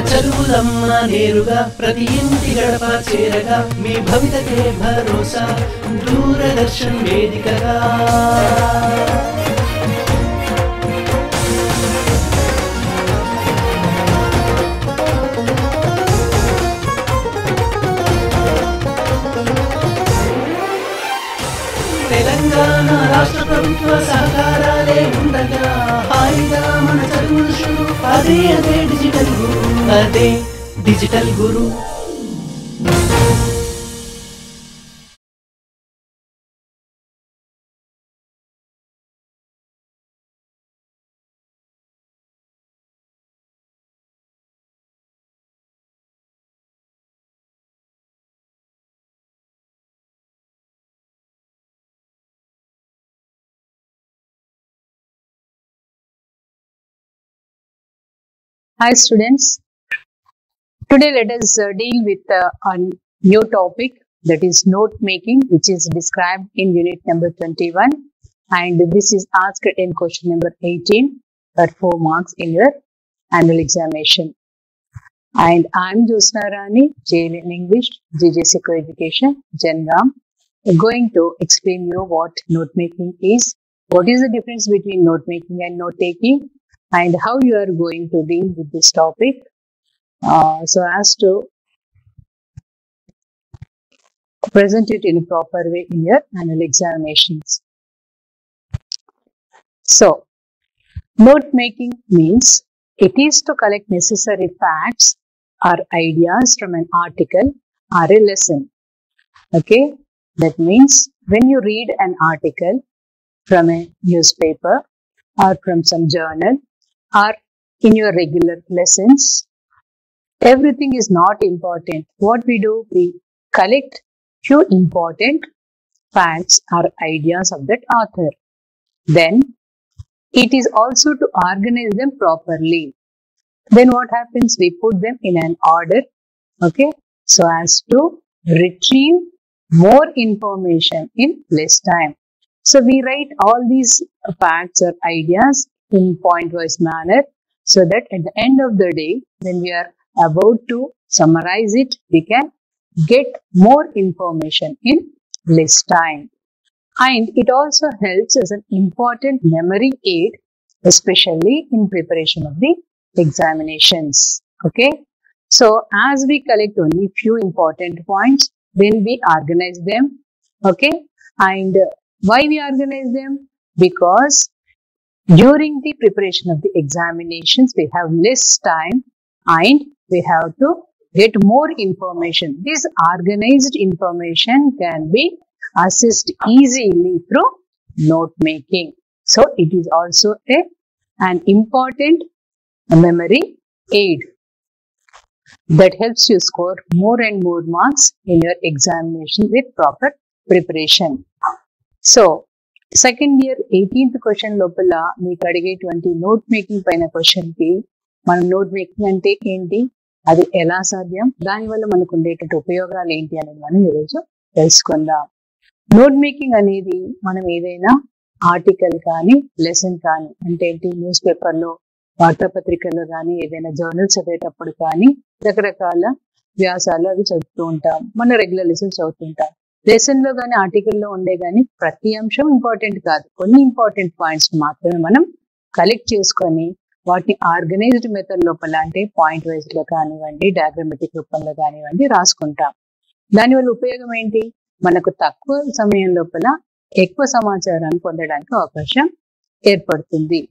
చదువులమ్మ నేరుగా ప్రతి ఇంటి గడప చేరగా మీ భవితకే భరోసా దూరదర్శన్ వేదికగా తెలంగాణ రాష్ట్ర ప్రభుత్వ సహకారాలే ఉండగా హాయిగా మన చదువులు షురు అదే డిజిటల్ గురు అదే digital Guru Hi students, today let us deal with a new topic, that is note making, which is described in unit number 21, and this is asked in question number 18 for 4 marks in your annual examination. And I am Josna Rani, JL in English, GJC Co-Education, Genram, going to explain you what note making is, what is the difference between note making and note taking, and how you are going to deal with this topic so as to present it in a proper way in your annual examinations. So, note making means it is to collect necessary facts or ideas from an article or a lesson. Okay, that means when you read an article from a newspaper or from some journal or in your regular lessons, everything is not important. What we do, we collect few important facts or ideas of that author. Then it is also to organize them properly. Then what happens? We put them in an order, okay, so as to retrieve more information in less time. So we write all these facts or ideas in point-wise manner, so that at the end of the day, when we are about to summarize it, we can get more information in less time. And it also helps as an important memory aid, especially in preparation of the examinations. Okay, so as we collect only few important points, then we organize them. Okay, and why we organize them? Because during the preparation of the examinations, we have less time and we have to get more information. This organized information can be accessed easily through note making. So, it is also an important memory aid that helps you score more and more marks in your examination with proper preparation. So, second year 18th question లోపల మీకు అడిగేటువంటి note making పైన question కి మన note making అంటే ఏంటి, అది ఎలా సాధ్యం, దానివల్ల మనకు ఉండేటువంటి ఉపయోగాలు ఏంటి అనేది మనం ఈరోజు తెలుసుకుందాం. నోట్ మేకింగ్ అనేది మనం ఏదైనా ఆర్టికల్ కానీ లెసన్ కానీ అంటే ఏంటి, న్యూస్ పేపర్లో వార్తాపత్రికల్లో కానీ ఏదైనా జర్నల్స్ చదివేటప్పుడు కానీ రకరకాల వ్యాసాలు అవి చదువుతూ ఉంటాం, మన రెగ్యులర్ లెసన్స్ చదువుతుంటాం. లెసన్ లో కానీ ఆర్టికల్లో ఉండే కానీ ప్రతి అంశం ఇంపార్టెంట్ కాదు, కొన్ని ఇంపార్టెంట్ పాయింట్స్ మాత్రమే మనం కలెక్ట్ చేసుకొని వాటిని ఆర్గనైజ్డ్ మెథడ్ లోపల అంటే పాయింట్ వైజ్ లో కానివ్వండి, డయాగ్రమెటిక్ రూపంలో కానివ్వండి రాసుకుంటాం. దానివల్ల ఉపయోగం ఏంటి, మనకు తక్కువ సమయం లోపల ఎక్కువ సమాచారాన్ని పొందడానికి అవకాశం ఏర్పడుతుంది.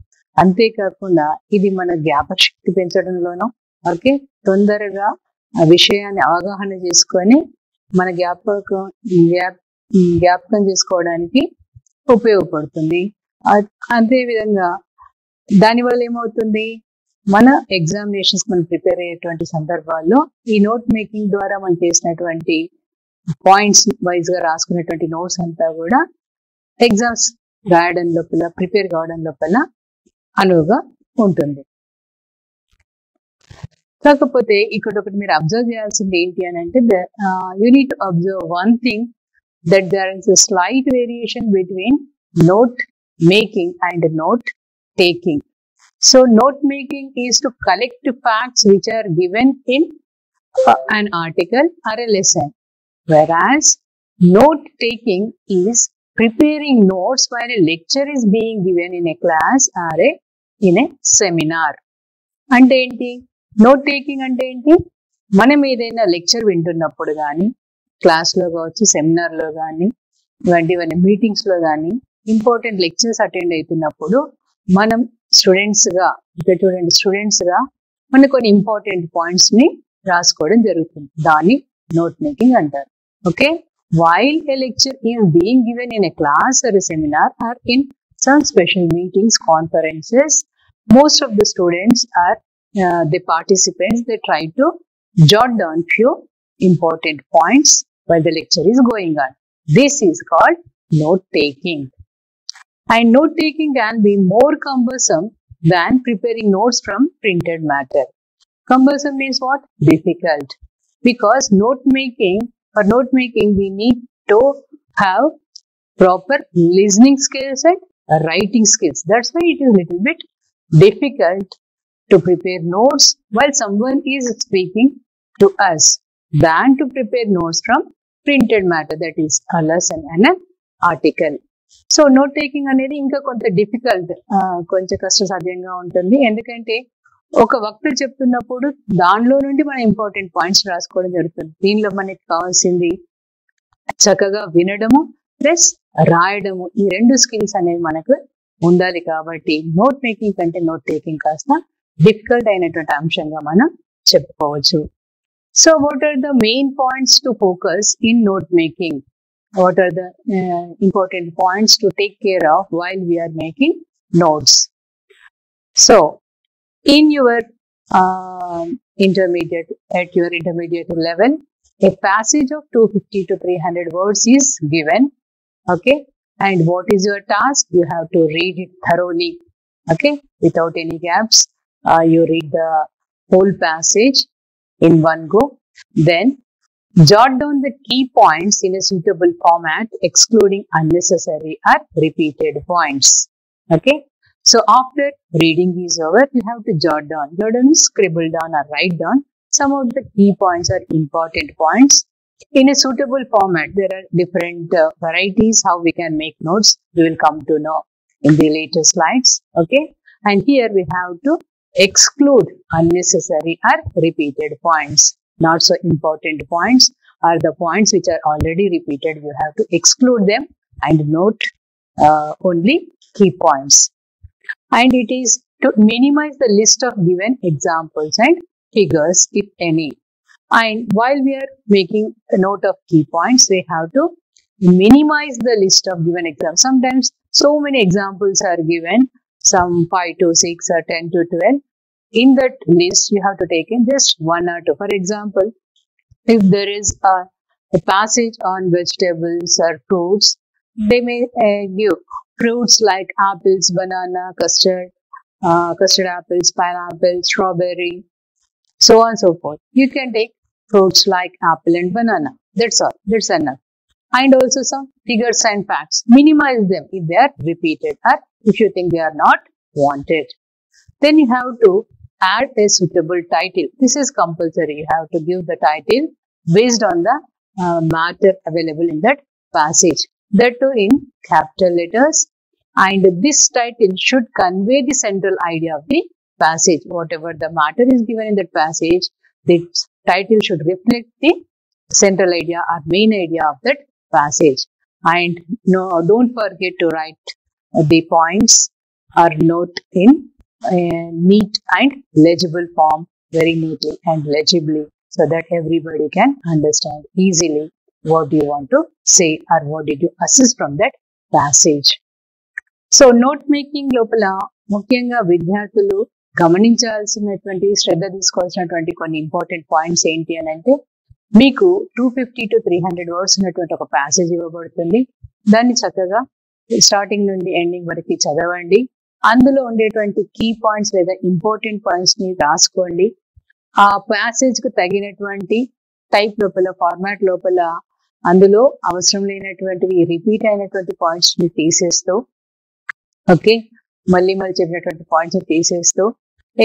అంతేకాకుండా ఇది మన జ్ఞాపక శక్తి పెంచడంలోనూ, ఓకే, తొందరగా ఆ విషయాన్ని అవగాహన చేసుకొని మన జ్ఞాపకం చేసుకోవడానికి ఉపయోగపడుతుంది. అదేవిధంగా దానివల్ల ఏమవుతుంది, మన ఎగ్జామినేషన్స్ మనం ప్రిపేర్ అయ్యేటువంటి సందర్భాల్లో ఈ నోట్ మేకింగ్ ద్వారా మనం చేసినటువంటి పాయింట్స్ వైజ్ గా రాసుకున్నటువంటి నోట్స్ అంతా కూడా ఎగ్జామ్స్ రాయడం లోపల ప్రిపేర్ కావడం లోపల అనువుగా ఉంటుంది. కాకపోతే ఇక్కడ ఒకటి మీరు అబ్జర్వ్ చేయాల్సింది ఏంటి అని అంటే, you need to observe one thing, that there is a slight variation between note making and note taking. So note making is to collect facts which are given in an article or a lesson, whereas note taking is preparing notes while a lecture is being given in a class or in a seminar. అంటే ఏంటి? Note taking అంటే ఏంటి? మనం ఏదైనా lecture వింటున్నప్పుడు కానీ, క్లాస్లో కావచ్చు, సెమినార్లో కానీ, ఇవన్నీ మీటింగ్స్లో కానీ, ఇంపార్టెంట్ లెక్చర్స్ అటెండ్ అవుతున్నప్పుడు మనం స్టూడెంట్స్గా, ఇక్కడ చూడండి, స్టూడెంట్స్గా మనం కొన్ని ఇంపార్టెంట్ పాయింట్స్ని రాసుకోవడం జరుగుతుంది. దాన్ని నోట్ మేకింగ్ అంటారు. Okay, while a lecture is being given in a class or a seminar or in some special meetings, conferences, most of the students are the participants, they try to jot down few important points while the lecture is going on. This is called note taking. And note taking can be more cumbersome than preparing notes from printed matter. Cumbersome means what? Difficult. Because for note making we need to have proper listening skills and writing skills. That's why it is a little bit difficult to prepare notes while someone is speaking to us than to prepare notes from printed matter, that is a lesson and an article. So note taking అనేది ఇంకా కొంత difficult, కొంచెం కష్టసాధ్యంగా ఉంటుంది. ఎందుకంటే ఒక వక్త చెప్తున్నప్పుడు దానిలో నుండి మనం ఇంపార్టెంట్ పాయింట్స్ రాసుకోవడం జరుగుతుంది. దీనిలో మనకి కావాల్సింది చక్కగా వినడము ప్లస్ రాయడము, ఈ రెండు స్కిల్స్ అనేవి మనకు ఉండాలి. కాబట్టి నోట్ మేకింగ్ కంటే నోట్ టేకింగ్ కాస్త డిఫికల్ట్ అయినటువంటి అంశంగా మనం చెప్పుకోవచ్చు. So what are the main points to focus in note making? What are the important points to take care of while we are making notes? So, in your intermediate level, a passage of 250 to 300 words is given. Okay, and what is your task? You have to read it thoroughly. Okay, without any gaps. You read the whole passage in one go. Then jot down the key points in a suitable format, excluding unnecessary or repeated points. Okay. So after reading is over, you have to jot down. Jot down means scribble down or write down some of the key points or important points in a suitable format. There are different varieties how we can make notes. We will come to know in the later slides. Okay. And here we have to exclude unnecessary or repeated points. Not so important points are the points which are already repeated. You have to exclude them and note only key points. And it is to minimize the list of given examples and figures, if any. And while we are making a note of key points, we have to minimize the list of given examples. Sometimes so many examples are given, some 5 to 6 or 10 to 12. In that list, you have to take in just 1 or 2. For example, if there is a passage on vegetables or fruits, they may give fruits like apples, banana, custard apples, pineapple, strawberry, so on and so forth. You can take fruits like apple and banana. That's all. That's enough. And also some figures and facts. Minimize them if they are repeated or if you think they are not wanted. Then you have to add a suitable title. This is compulsory. You have to give the title based on the matter available in that passage. That too in capital letters. And this title should convey the central idea of the passage. Whatever the matter is given in that passage, the title should reflect the central idea or main idea of that passage. And no, don't forget to write the points or note in neat and legible form, very neatly and legibly, so that everybody can understand easily what you want to say or what did you assess from that passage. So note making లోపల ముఖ్యంగా విద్యార్థులు గమనించాల్సినటువంటి శ్రద్ధ తీసుకోవాల్సినటువంటి కొన్ని important points ఏంటి అని అంటే, మీకు 250 to 300 words ఉన్నటువంటి ఒక ప్యాసేజ్ ఇవ్వబడుతుంది. దాన్ని చక్కగా స్టార్టింగ్ నుండి ఎండింగ్ వరకు చదవండి. అందులో ఉండేటువంటి కీ పాయింట్స్ లేదా ఇంపార్టెంట్ పాయింట్స్ ని రాసుకోండి. ఆ ప్యాసేజ్ కు తగినటువంటి టైప్ లోపల, ఫార్మాట్ లోపల అందులో అవసరం లేనటువంటివి, రిపీట్ అయినటువంటి పాయింట్స్ ని తీసేస్తూ, ఓకే, మళ్ళీ చెప్పినటువంటి పాయింట్స్ తీసేస్తూ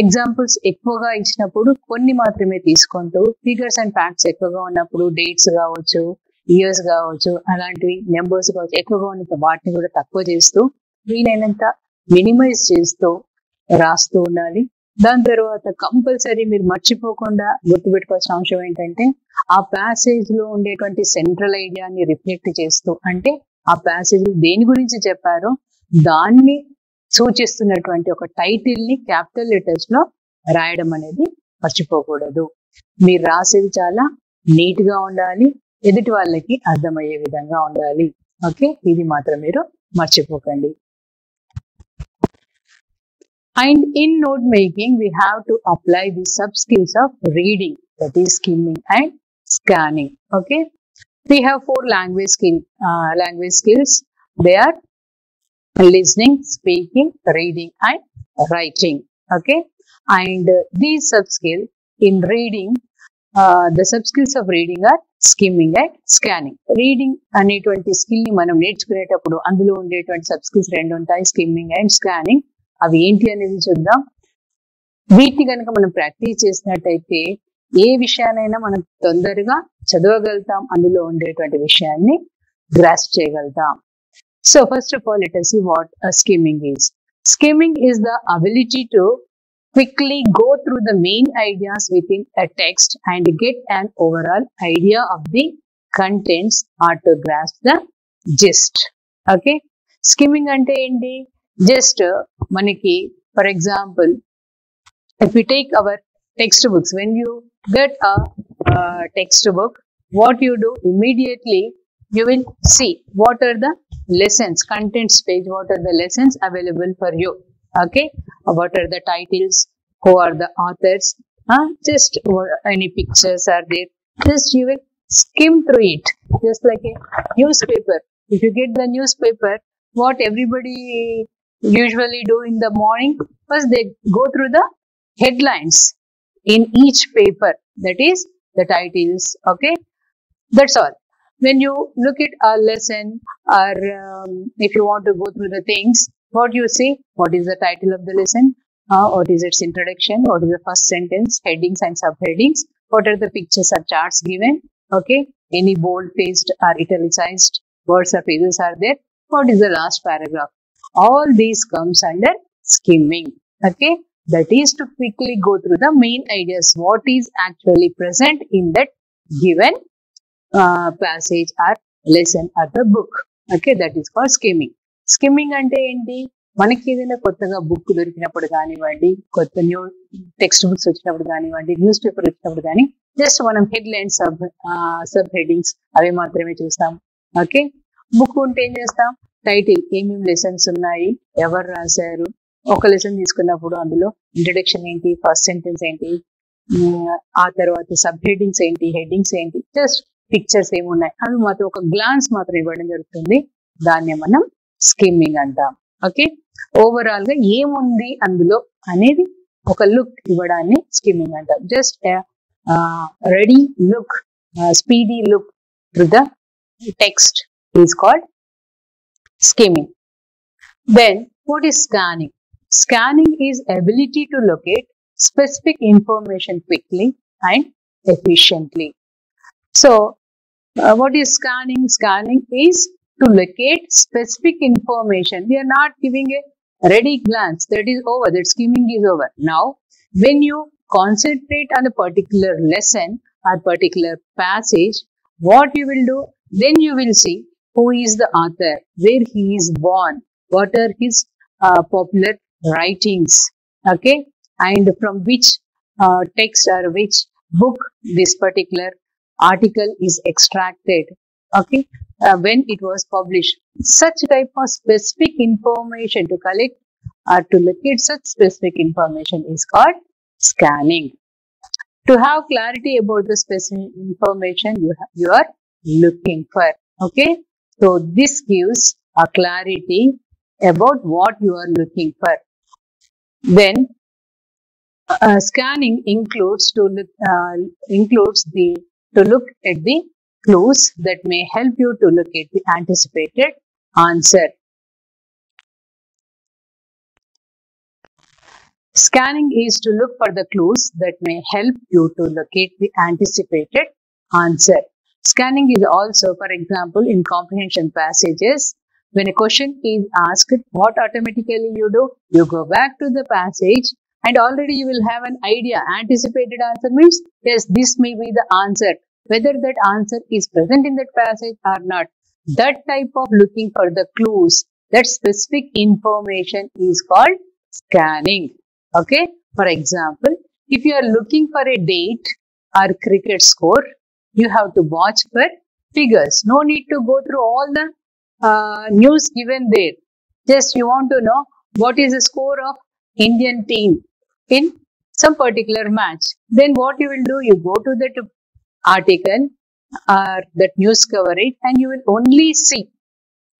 ఎగ్జాంపుల్స్ ఎక్కువగా ఇచ్చినప్పుడు కొన్ని మాత్రమే తీసుకుంటూ ఫిగర్స్ అండ్ ఫ్యాక్ట్స్ ఎక్కువగా ఉన్నప్పుడు డేట్స్ కావచ్చు, ఇయర్స్ కావచ్చు, అలాంటివి నెంబర్స్ కావచ్చు ఎక్కువగా ఉన్నంత వాటిని కూడా తక్కువ చేస్తూ వీలైనంత మినిమైజ్ చేస్తూ రాస్తూ ఉండాలి. దాని తర్వాత కంపల్సరీ మీరు మర్చిపోకుండా గుర్తుపెట్టుకోవాల్సిన అంశం ఏంటంటే ఆ ప్యాసేజ్ లో ఉండేటువంటి సెంట్రల్ ఐడియాని రిఫ్లెక్ట్ చేస్తూ, అంటే ఆ ప్యాసేజ్ దేని గురించి చెప్పారో దాన్ని సూచిస్తున్నటువంటి ఒక టైటిల్ ని క్యాపిటల్ లెటర్స్ లో రాయడం అనేది మర్చిపోకూడదు. మీరు రాసేది చాలా నీట్ గా ఉండాలి, ఎదుటి వాళ్ళకి అర్థమయ్యే విధంగా ఉండాలి. ఓకే, ఇది మాత్రం మీరు మర్చిపోకండి. And in note making, we have to apply the sub skills of reading, that is skimming and scanning. Okay, we have 4 language skills. They are listening, speaking, reading, and writing. Okay, and these sub skills in reading, the sub skills of reading are skimming and scanning. Reading అనేటువంటి skill ని మనం నేర్చుకునేటప్పుడు అందులో ఉండేటువంటి sub skills 2 ఉంటాయి, skimming and scanning. అవి ఏంటి అనేది చూద్దాం. వీటిని కనుక మనం ప్రాక్టీస్ చేసినట్టయితే ఏ విషయానైనా మనం తొందరగా చదవగలుగుతాం, అందులో ఉండేటువంటి విషయాన్ని గ్రాస్ప్ చేయగలుగుతాం. So first of all, let us see what a skimming is. Skimming is the ability to quickly go through the main ideas within a text and get an overall idea of the contents or to grasp the gist. Okay, skimming ante enti, just manaki for example, if we take our textbooks, when you get a textbook, what you do immediately, you will see what are the lessons, contents page, what are the lessons available for you. Okay, what are the titles, who are the authors, just any pictures are there, just you will skim through it, just like a newspaper. If you get the newspaper, what everybody usually do in the morning, first they go through the headlines in each paper, that is the titles. Okay, that's all. When you look at a lesson or if you want to go through the things, what you see, what is the title of the lesson, what is its introduction, what is the first sentence, headings and subheadings, what are the pictures or charts given, okay, any bold faced or italicized words or phrases are there, what is the last paragraph. All these comes under skimming. Okay, that is to quickly go through the main ideas, what is actually present in that given passage or lesson or the book. Okay, that is called skimming. Skimming ante enti, మనకి ఏదైనా కొత్తగా book దొరికినప్పుడు కానివ్వండి, కొత్త new text books వచ్చినప్పుడు కానివ్వండి, news paper వచ్చినప్పుడు కానీ జస్ట్ మనం హెడ్ లైన్స్, సబ్ హెడ్డింగ్స్ అవి మాత్రమే చూస్తాం. ఓకే, బుక్ ఉంటే ఏం చేస్తాం, టైటిల్, ఏమేమి లెసన్స్ ఉన్నాయి, ఎవరు రాశారు, ఒక లెసన్ తీసుకున్నప్పుడు అందులో ఇంట్రడక్షన్ ఏంటి, ఫస్ట్ సెంటెన్స్ ఏంటి, ఆ తర్వాత సబ్ హెడ్డింగ్స్ ఏంటి, హెడ్డింగ్స్ ఏంటి, జస్ట్ పిక్చర్స్ ఏమున్నాయి అవి మాత్రం ఒక గ్లాన్స్ మాత్రం ఇవ్వడం జరుగుతుంది. దాన్ని మనం స్కిమ్మింగ్ అంటాం. ఓకే, ఓవరాల్ గా ఏముంది అందులో అనేది ఒక లుక్ ఇవ్వడాన్ని స్కిమ్మింగ్ అంటాం. Just ready look, speedy look to the text is called skimming. Then what is scanning? Scanning is ability to locate specific information quickly and efficiently. So what is scanning? Scanning is to locate specific information. We are not giving a ready glance, that is over, that skimming is over. Now when you concentrate on a particular lesson or particular passage, what you will do, then you will see who is the author, where he is born, what are his popular writings, okay, and from which text or which book this particular article is extracted, okay, when it was published. Such type of specific information to collect or to locate such specific information is called scanning. To have clarity about the specific information you are looking for. Okay, so this gives a clarity about what you are looking for. Then scanning includes to look at the clues that may help you to look at the anticipated answer. Scanning is to look for the clues that may help you to locate the anticipated answer. Scanning is also, for example, in comprehension passages. When a question is asked, what automatically you do? You go back to the passage and already you will have an idea. Anticipated answer means, yes, this may be the answer. Whether that answer is present in that passage or not. That type of looking for the clues, that specific information is called scanning. Okay. For example, if you are looking for a date or cricket score, you have to watch for figures. No need to go through all the news given there. Just you want to know what is the score of Indian team in some particular match. Then what you will do, you go to that article or that news coverage and you will only see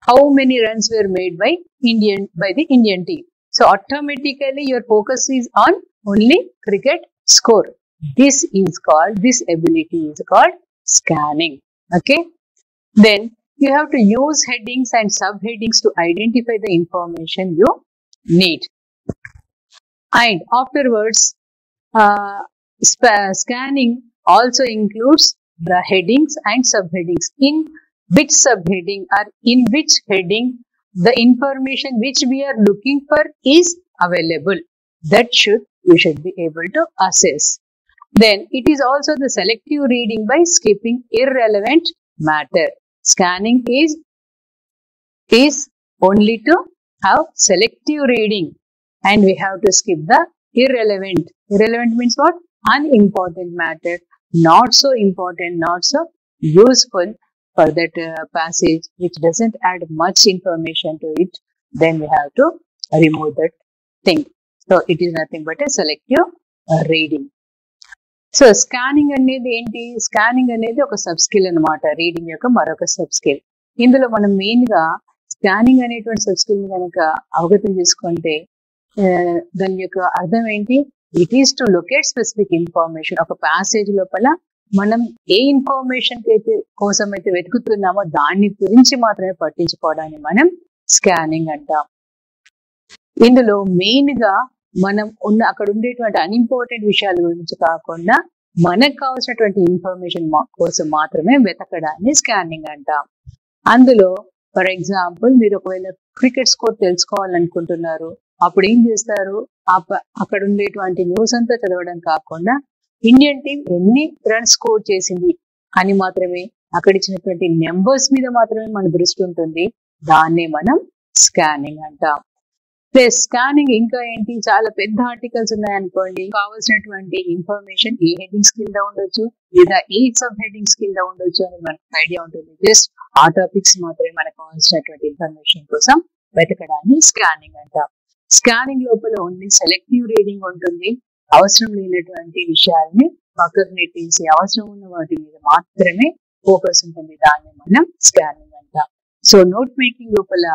how many runs were made by the Indian team. So automatically your focus is on only cricket score. This ability is called scanning. Okay. Then you have to use headings and subheadings to identify the information you need. And afterwards, scanning also includes the headings and subheadings. In which subheading or in which heading the information which we are looking for is available. That you should be able to assess. Then it is also the selective reading by skipping irrelevant matter. Scanning is only to have selective reading and we have to skip the irrelevant. Irrelevant means what? Unimportant matter, not so important, not so useful for that passage, which doesn't add much information to it. Then we have to remove that thing. So it is nothing but a selective reading. So scanning అనేది ఏంటి? Scanning అనేది ఒక sub skill అనమాట, reading యొక్క మరొక sub skill. ఇందులో మనం main గా స్కానింగ్ అనేటువంటి సబ్ స్కిల్ కనుక అవగతం చేసుకుంటే దాని యొక్క అర్థం ఏంటి? It is to locate specific information. ఒక ప్యాసేజ్ లోపల మనం ఏ ఇన్ఫర్మేషన్ కోసం అయితే వెతుకుతున్నామో దాని గురించి మాత్రమే పట్టించుకోవడాన్ని మనం స్కానింగ్ అంటాం. ఇందులో మెయిన్ గా మనం అక్కడ ఉండేటువంటి అన్ఇంపార్టెంట్ విషయాల గురించి కాకుండా మనకు కావాల్సినటువంటి ఇన్ఫర్మేషన్ కోసం మాత్రమే వెతకడాన్ని స్కానింగ్ అంటాం. అందులో ఫర్ ఎగ్జాంపుల్ మీరు ఒకవేళ క్రికెట్ స్కోర్ తెలుసుకోవాలనుకుంటున్నారు, అప్పుడు ఏం చేస్తారు? అక్కడ ఉండేటువంటి న్యూస్ అంతా చదవడం కాకుండా ఇండియన్ టీం ఎన్ని రన్స్ స్కోర్ చేసింది అని మాత్రమే, అక్కడ ఇచ్చినటువంటి నెంబర్స్ మీద మాత్రమే మన దృష్టి ఉంటుంది. దాన్నే మనం స్కానింగ్ అంటాం. ప్లస్ స్కానింగ్ ఇంకా ఏంటి, చాలా పెద్ద ఆర్టికల్స్ ఉన్నాయనుకోండి, కావాల్సినటువంటి ఇన్ఫర్మేషన్ ఏ హెడ్డింగ్స్ కింద ఉండొచ్చు లేదా ఏ సబ్ హెడ్డింగ్స్ కింద ఉండొచ్చు అని మనకు ఐడియా ఉంటుంది. జస్ట్ ఆ టాపిక్స్ మాత్రమే మనకు కావాల్సినటువంటి ఇన్ఫర్మేషన్ కోసం వెతకడాన్ని స్కానింగ్ అంటాం. స్కానింగ్ లోపల ఓన్లీ సెలెక్టివ్ రీడింగ్ ఉంటుంది. అవసరం లేనటువంటి విషయాల్ని పక్కకు నెట్టేసి అవసరం ఉన్న వాటి మీద మాత్రమే ఫోకస్ ఉంటుంది. దాన్ని మనం స్కానింగ్ అంటాం. సో నోట్ మేకింగ్ లోపల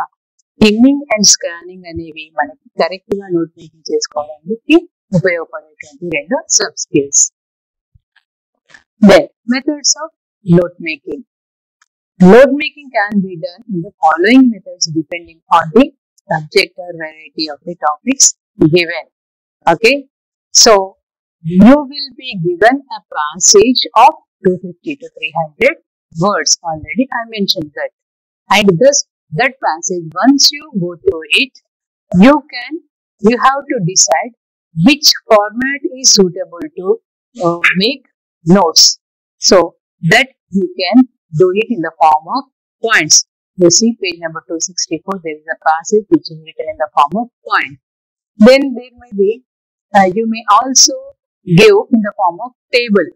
స్కిమ్మింగ్ అండ్ స్కానింగ్ అనేవి మనకి కరెక్ట్ గా నోట్ మేకింగ్ చేసుకోవడానికి ఉపయోగపడేటువంటి రెండు sub skills. Then methods of note making. Note making can be done in the following methods depending on the subject or variety of the topics given. Okay, so you will be given a passage of 250 to 300 words. Already I mentioned that, and thus that passage, once you go through it, you have to decide which format is suitable to make notes, so that you can do it in the form of points. You see page number 264, there is a passage which is written in the form of point. Then there may be, you may also give in the form of table,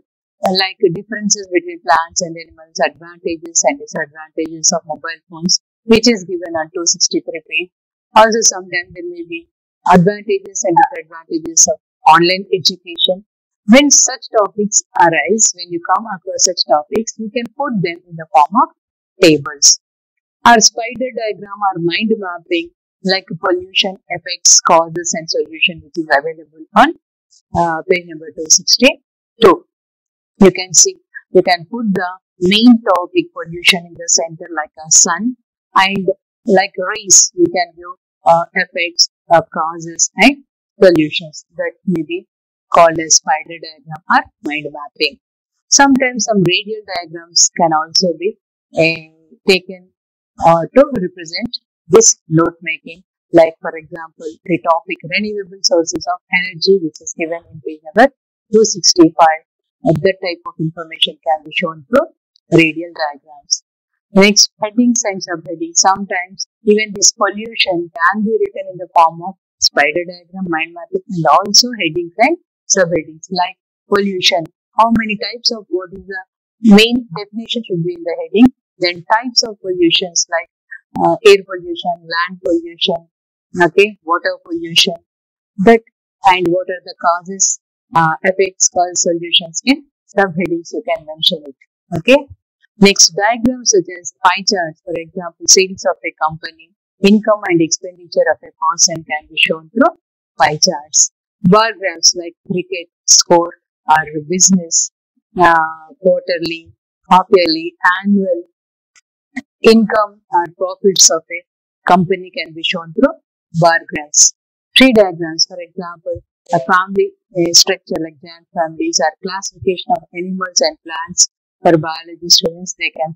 like differences between plants and animals, advantages and disadvantages of mobile phones, which is given on 263 page. Also sometimes there may be advantages and disadvantages of online education. When such topics arise, when you come across such topics, you can put them in the form of tables. Or spider diagram or mind mapping, like pollution, effects, causes and solution, which is available on page number 262. You can see, you can put the main topic pollution in the center like a sun, and like race, you can give effects, causes and solutions that may be called as spider diagram or mind mapping. Sometimes some radial diagrams can also be taken to represent this note making. Like for example, the topic renewable sources of energy, which is given in page number 265. That type of information can be shown through radial diagrams. Next, headings and subheadings. Sometimes even this pollution can be written in the form of spider diagram, mind mapping, and also headings and subheadings. Like pollution, how many types of, what is the main definition should be in the heading. Then types of pollutions like air pollution, land pollution, okay, water pollution, that, and what are the causes, effects, cause, solutions. In subheadings you can mention it. Okay. Next, diagrams such as pie charts, for example, sales of a company, income and expenditure of a person can be shown through pie charts. Bar graphs like cricket score or business, quarterly, half-yearly, annual income or profits of a company can be shown through bar graphs. Tree diagrams, for example, a family structure like giant families or classification of animals and plants for biology students, they can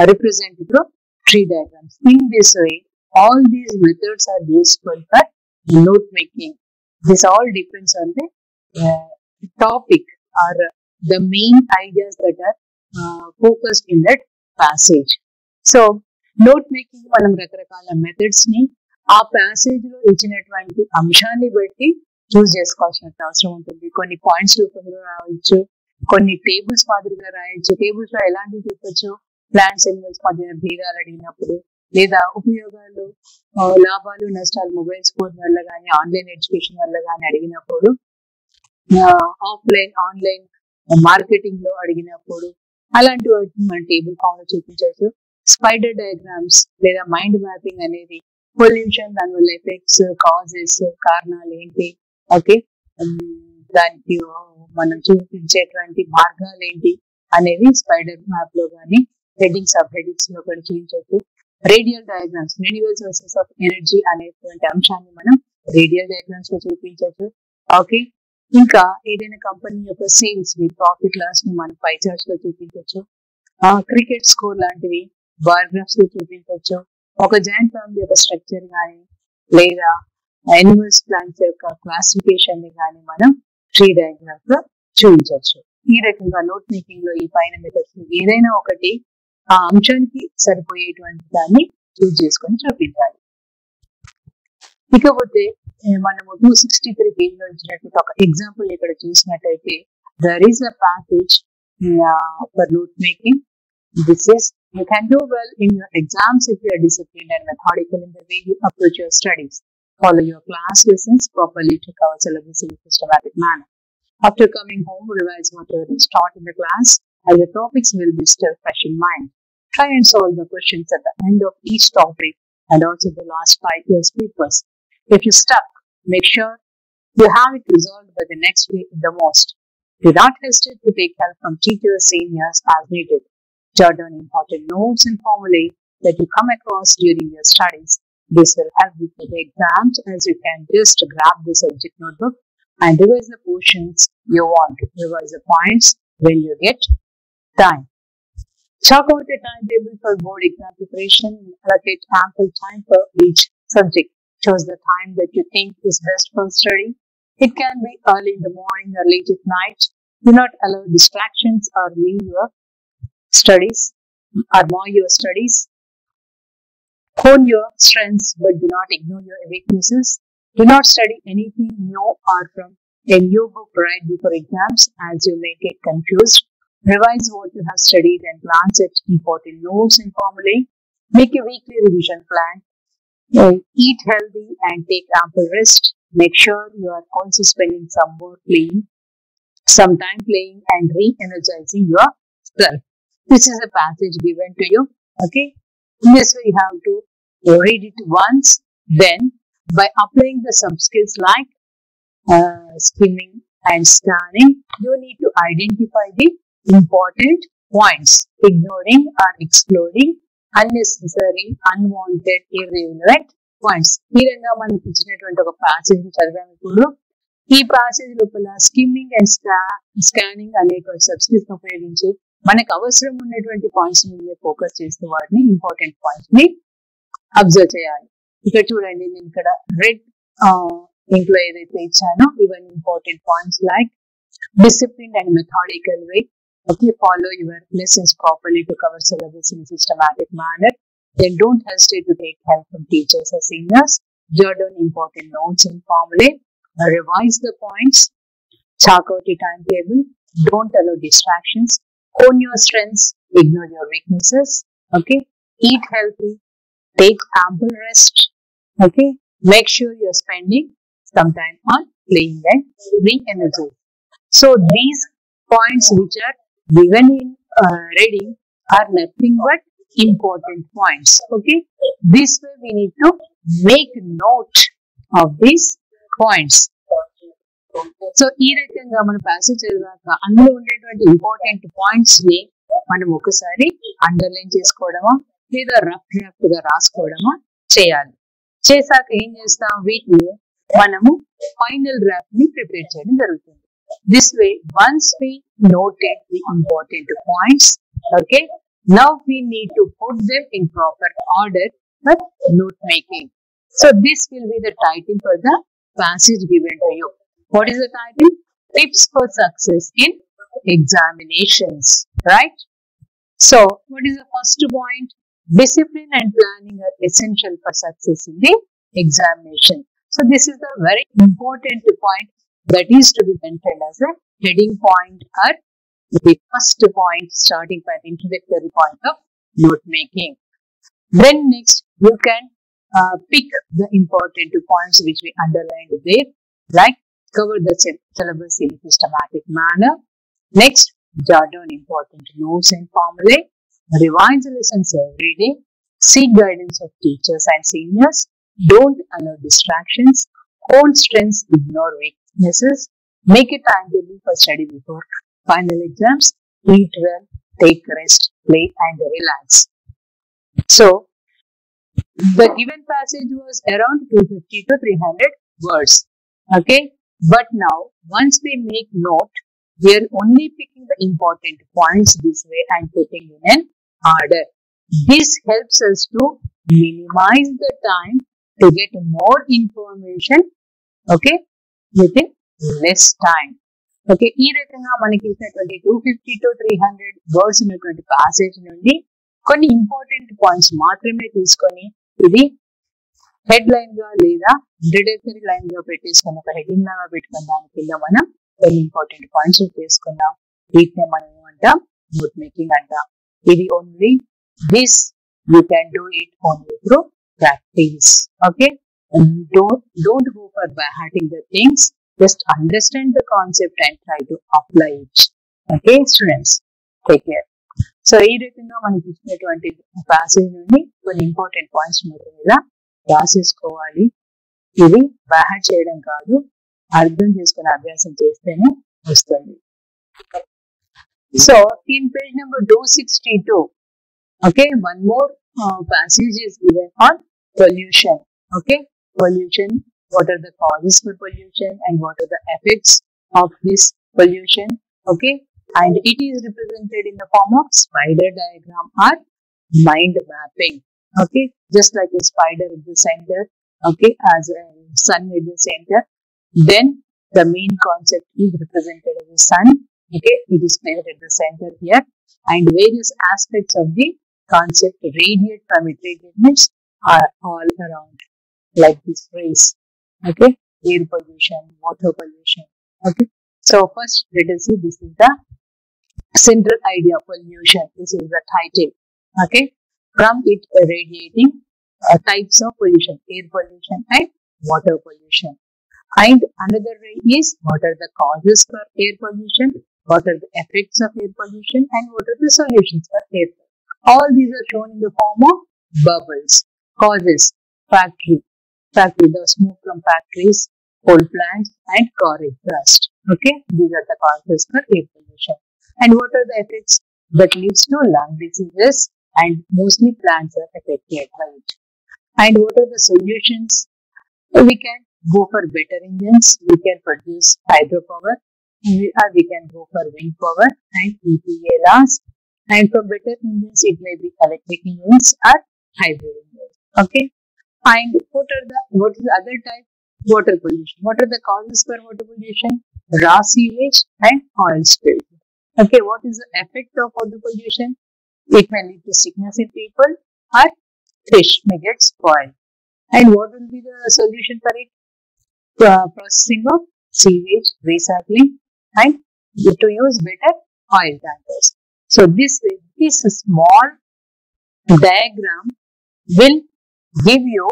represent through tree diagrams. In this way, all these methods are useful for note making. This all depends on the topic or the main ideas that are focused in that passage. So note making మనం రకరకాల methods ని ఆ passage లో ఇచ్చినటువంటి అంశాన్ని బట్టి చూస్ చేసుకోవాల్సిన అవసరం ఉంటుంది. కొన్ని పాయింట్స్ రూపంలో రాయొచ్చు, కొన్ని టేబుల్స్ మాదిరిగా రాయొచ్చు. టేబుల్స్ లో ఎలాంటివి చెప్పొచ్చు, ప్లాంట్స్ ఎనిమల్స్ మధ్య భేదాలు అడిగినప్పుడు, లేదా ఉపయోగాలు, లాభాలు నష్టాలు మొబైల్ ఫోన్ వల్ల కానీ ఆన్లైన్ ఎడ్యుకేషన్ వల్ల కానీ అడిగినప్పుడు, ఆఫ్లైన్ ఆన్లైన్ మార్కెటింగ్ లో అడిగినప్పుడు, అలాంటి వాటిని మన టేబుల్ ఫామ్ లో చూపించవచ్చు. స్పైడర్ డయాగ్రామ్స్ లేదా మైండ్ మ్యాపింగ్ అనేది పొల్యూషన్, దానివల్ల ఎఫెక్ట్స్, కాజెస్, కారణాలు ఏంటి, ఓకే, దానికి మనం చూపించేటువంటి మార్గాలు ఏంటి అనేది స్పైడర్ మ్యాప్ లో కానీ హెడ్డింగ్ సబ్ హెడ్డింగ్స్ లో కూడా చూపించవచ్చు. Radial diagrams, renewal sources of energy అనేటువంటి అంశాన్ని మనం రేడియల్ డయాగ్రామ్స్ లో చూపించవచ్చు. ఓకే, ఇంకా ఏదైనా కంపెనీ యొక్క సేల్స్ ని, ప్రాఫిట్ లాస్ ని మనం పై చార్ట్స్ లో చూపించవచ్చు. క్రికెట్ స్కోర్ లాంటివి బార్ గ్రాఫ్స్ లో చూపించవచ్చు. ఒక జాయింట్ ఫ్యామిలీ యొక్క స్ట్రక్చర్ కానీ లేదా యానిమల్స్, ప్లాంట్స్ యొక్క క్లాసిఫికేషన్ ని కానీ మనం ట్రీ డయాగ్రామ్స్ లో చూపించవచ్చు. ఈ రకంగా నోట్ మేకింగ్ లో ఈ పైన మెథడ్స్ ఏదైనా ఒకటి ఆ అంశానికి సరిపోయేటువంటి దాన్ని చూస్ చేసుకొని చూపించాలి. ఇకపోతే మనము 263 పేజ్ లో ఇచ్చినట్టు ఒక ఎగ్జాంపుల్ ఇక్కడ చూసినట్టయితే, there is a passage for note making. This is, you can do well in your exams if you are disciplined and methodical in the way you approach your studies. Follow your class lessons properly to cover syllabus in a systematic manner. After coming home, revise whatever is taught in the class, as the topics will be still fresh in mind. Try and solve the questions at the end of each topic and also the last 5 years papers. If you stuck, make sure you have it resolved by the next week the most. Do not hesitate to take help from teachers, seniors as needed. Jot down important notes and formulae that you come across during your studies. This will help you for the exams, as you can just grab the subject notebook and revise the portions you want. Revise the points when you get time. Chalk out a timetable for board exam preparation and allocate ample time for each subject. Choose the time that you think is best for study. It can be early in the morning or late at night. Do not allow distractions or leave your studies or more your studies. Hone your strengths but do not ignore your weaknesses. Do not study anything new or from a new book right before exams, as you may get confused. Revise what you have studied and glance at important notes and formulae. Make a weekly revision plan. Eat healthy and take ample rest. Make sure you are also spending some time playing and re-energizing yourself. This is a passage given to you. Okay, in this way you have to read it once. Then, by applying the sub skills like skimming and scanning, you need to identify the important points, ignoring or excluding unnecessary, unwanted, irrelevant points. ఈ విధంగా మనకి ఇచ్చినటువంటి ఒక passage చదివాము. ఇప్పుడు ఈ passage లోపల skimming and scanning అనే సబ్స్క్రిప్ట్ ఉపయోగించి మనకు అవసరం ఉన్నటువంటి పాయింట్స్ మీద ఫోకస్ చేస్తూ వాటిని ఇంపార్టెంట్ పాయింట్స్ ని అబ్జర్వ్ చేయాలి. ఇక్కడ చూడండి, నేను ఇక్కడ రెడ్ ఇంట్లో ఏదైతే ఇచ్చానో ఇవన్నీ important points like disciplined and methodical way. Okay, follow your lessons properly to cover syllabus in a systematic manner. Then don't hesitate to take help from teachers or seniors. Jot down important notes and formulae. Revise the points. Chalk out the timetable. Don't allow distractions. Own your strengths. Ignore your weaknesses. Okay, eat healthy. Take ample rest. Okay, make sure you're spending some time on playing and re-energize. So these points which are given in reading are nothing but important points. Okay, this way we need to make note of these points. So ఈ రకంగా మన passage చదివాక అందులో ఉండేటువంటి important points ని మనం ఒకసారి underline చేసుకోవడమా లేదా రఫ్ గా రాసుకోవడమా చేయాలి. చేశాక ఏం చేస్తాం, వీటిని మనము ఫైనల్ డ్రాఫ్ట్ ని ప్రిపేర్ చేయడం జరుగుతుంది. This way, once we noted the important points, okay, now we need to put them in proper order for note making. So this will be the title for the passage given to you. What is the title? Tips for success in examinations, right? So what is the first point? Discipline and planning are essential for success in the examination. So this is a very important point that is to be mentioned as a heading point or the first point, starting point, introductory point of note making. Then next you can pick the important points which we underlined there, like cover the syllabus in a systematic manner. Next, jot down important notes and formulae, revise lessons every day, seek guidance of teachers and seniors, don't allow distractions, own strengths, ignore weaknesses, make a timetable for study before final exams, eat well, take rest, play and relax. So, the given passage was around 250 to 300 words. Okay, but now once we make note, we are only picking the important points this way and putting in an order. This helps us to minimize the time to get more information, okay, within less time. Okay, ఈ రకంగా మనకి ఇచ్చినటువంటి 250 to 300 words ఉన్నటువంటి passage నుండి కొన్ని important points మాత్రమే తీసుకొని ఇది హెడ్ లైన్ గా లేదా ఇంట్రడక్టరీ లైన్ గా పెట్టేసుకుని ఒక హెడ్డింగ్ లాగా పెట్టుకుని దాని కింద మనం కొన్ని ఇంపార్టెంట్ పాయింట్స్ తీసుకుందాం. వీటిని మనం ఏమంటాం, నోట్ మేకింగ్ అంటాం. ఇది only this you can do it only through practice. Okay, don't go for by hearting the things. Just understand the concept and try to apply it. Okay, students, take care. So, ఈ రకంగా మనకి ఇచ్చినటువంటి passage నుండి కొన్ని important points మీద రాసేసుకోవాలి. ఇది by చేయడం కాదు, అర్థం చేసుకుని అభ్యాసం చేస్తేనే వస్తుంది. So, in page number 262, okay, one more passage is given on pollution. Okay, pollution. What are the causes for pollution and what are the effects of this pollution? Okay, and it is represented in the form of spider diagram or mind mapping. Okay, just like a spider at the center, okay, as a sun at the center, then the main concept is represented as a sun. Okay, it is placed at the center here, and various aspects of the concept radiate from it. Radiates are all around, like this rays. Okay, air pollution, water pollution. Okay, so first let us see, this is the central idea of pollution. This is the title. Okay, from it radiating types of pollution, air pollution and water pollution. And another way is, what are the causes for air pollution, what are the effects of air pollution, and what are the solutions for air pollution. All these are shown in the form of bubbles. Causes: factory, the smoke from factories, coal plants and car exhaust. Okay, these are the causes for air pollution. And what are the effects? That leads to lung diseases, and mostly plants are affected by it. And what are the solutions? We can go for better engines, we can produce hydropower, we can go for wind power and EPA last. And for better engines, it may be electric engines or hybrid engines. Okay. And what is the other type? Water pollution. What are the causes for water pollution? Raw sewage and oil spill. Okay, what is the effect of water pollution? It may lead to sickness in people or fish may get spoiled. And what will be the solution for it? Processing of sewage, recycling, and to use better oil tankers. So this small diagram will give you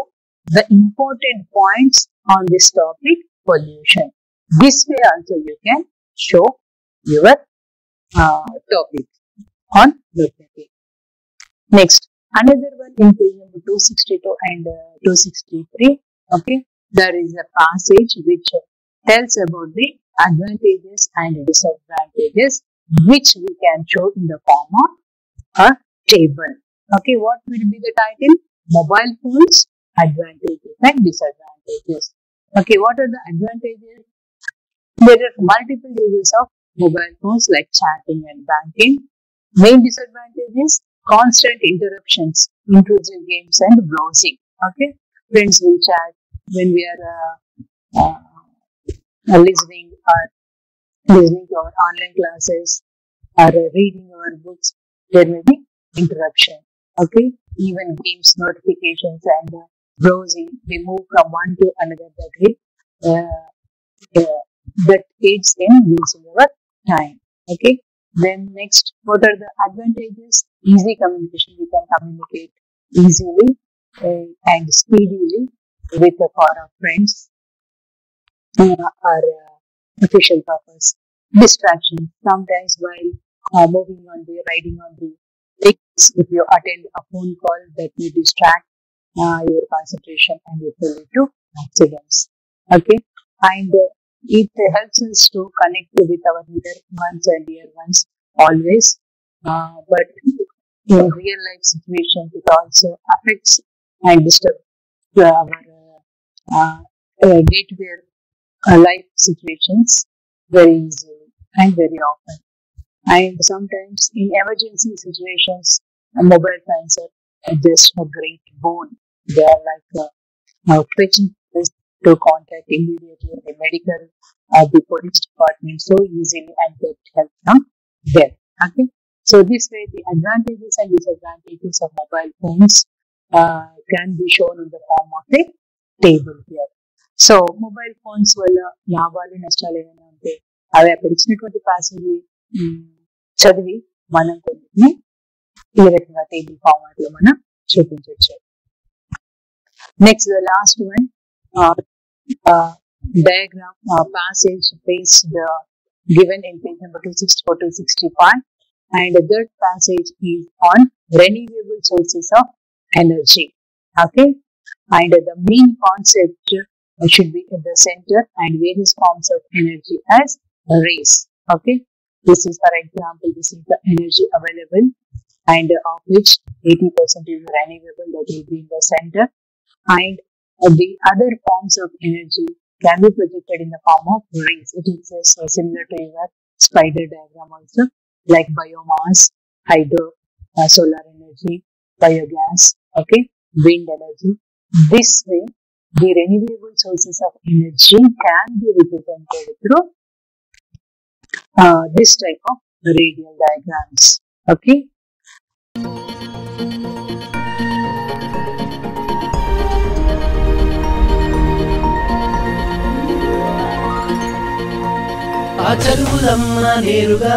the important points on this topic, pollution. This way also you can show your topic on notemaking. Next, another one in page number 262 and 263. Okay, there is a passage which tells about the advantages and disadvantages, which we can show in the form of a table. Okay, what will be the title? Mobile phones, advantages and disadvantages. Okay, what are the advantages? There are multiple uses of mobile phones like chatting and banking. Main disadvantages: constant interruptions, intrusive games and browsing. Okay, friends will chat when we are listening to our online classes or reading our books. There may be interruption. Okay, even games, notifications and browsing, we move from one to another that aids in losing our time. Okay. Then next, what are the advantages? Easy communication. We can communicate easily and speedily with our friends or official purpose. Distraction. Sometimes while riding on the legs, if you attend a phone call, that may distract your concentration and it will lead to accidents. Okay. And it helps us to connect with our near ones and dear ones always. But in real life situations, it also affects and disturbs our day-to-day life situations very easily and very often. And sometimes in emergency situations, mobile phones are just a great boon. They are like fetching to contact immediately the medical or the police department so easily and get help from them. Okay. So this way the advantages and disadvantages of mobile phones can be shown in the form of a table here. So mobile phones వల్ల లాభాలు నష్టాలు ఏమైనా ఉంటే అవి అక్కడ ఇచ్చినటువంటి passage చదివి మనం కొన్ని ఈ రకంగా టేబుల్ ఫార్మాట్ లో మనం చూపించవచ్చు. Next the last one diagram passage based given in page number 264 to 65, and the third passage is on renewable sources of energy. Okay, and the main concept should be at the center and various forms of energy as rays. Okay, this is for example, this is the energy available and of which 80% is renewable, that will be in the center, and the other forms of energy can be projected in the form of rays. It is similar to your spider diagram also, like biomass, hydro, solar energy, biogas, okay, wind energy. This way, the renewable sources of energy can be represented through this type of radial diagrams. Okay. ఆ చదువులమ్మ నేరుగా